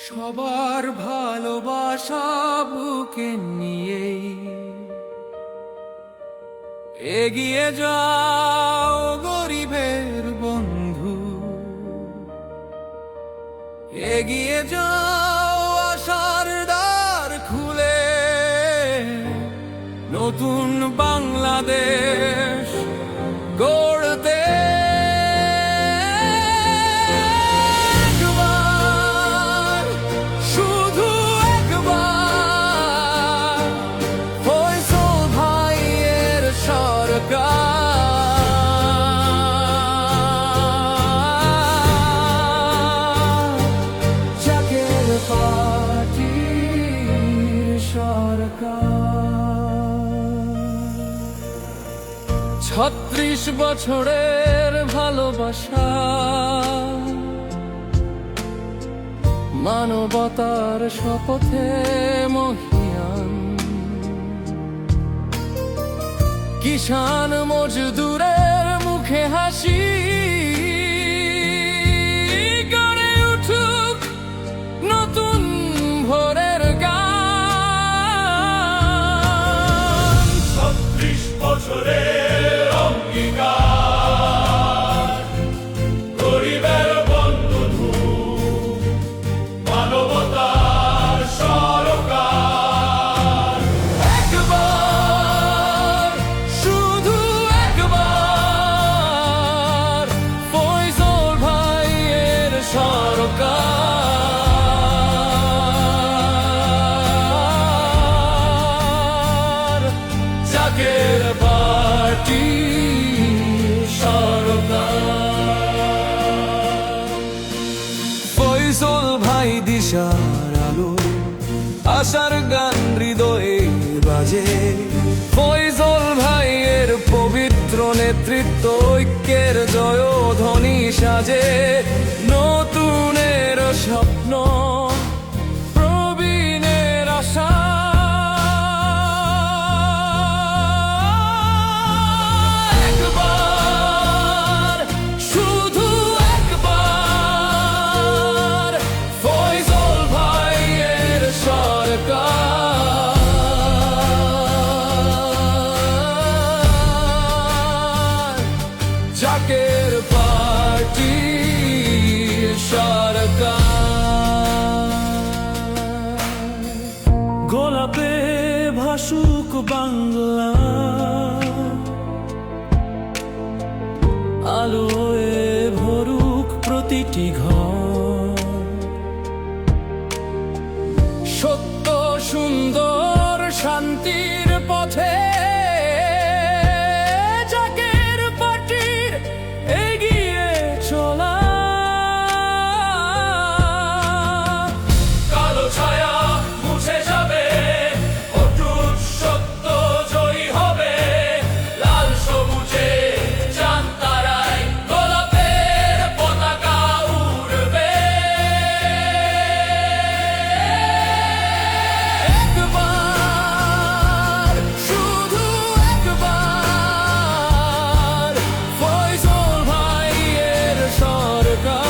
সবার ভালোবাসা বুকে নিয়ে এগিয়ে যাও গরিবের বন্ধু, এগিয়ে যাও আশার দ্বার খুলে, নতুন বাংলাদেশ গড়তে। একবার, শুধু একবার ফয়সাল ভাইয়ের সরকার, জাকের পার্টির সরকার। ৩৬ বছরের ভালোবাসা, মানবতার শপথে মহিয়ান, কিষান মজদুরের মুখে হাসি, গড়ে উঠুক নতুন ভোরের গান। ৩৬ বছরের অঙ্গীকার, গরিবের বন্ধু, মানবতার সরকার। একবার, শুধু একবার ফয়সাল ভাইয়ের সরকার, জাকের পার্টির সরকার। ফয়সাল ভাই দিশার আলো, আশার গান হৃদয়ে বাজে। ফয়সাল ভাইয়ের পবিত্র নেতৃত্ব ঐক্যের জয়ধ্বনি সাজে। নতুনের স্বপ্ন, প্রবীণের আশা, একবার, শুধু একবার ফয়সাল ভাইয়ের সরকার, জাকের পার্টির সরকার। গোলাপে ভাসুক বাংলা, আলোয় ভরুক প্রতিটি ঘর, সত্য সুন্দর শান্তির পথে জাকের পার্টির এগিয়ে চলা। কালো ছায়া মুছে যাবে, অটুট সত্য জয়ী হবে। লাল সবুজে চাঁদ তারায় গোলাপের পতাকা উড়বে। একবার, শুধু একবার ফয়সাল ভাইয়ের সরকার,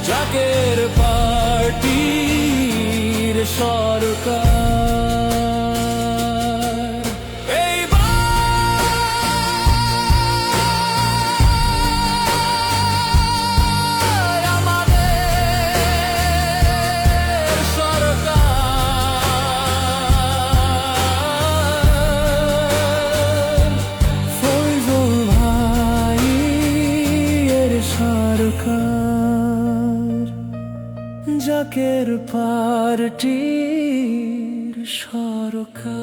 জাকের পার্টির সরকার। এইবার আমাদের সরকার, ফয়সাল ভাইয়ের সরকার, জাকের পার্টির সরকার।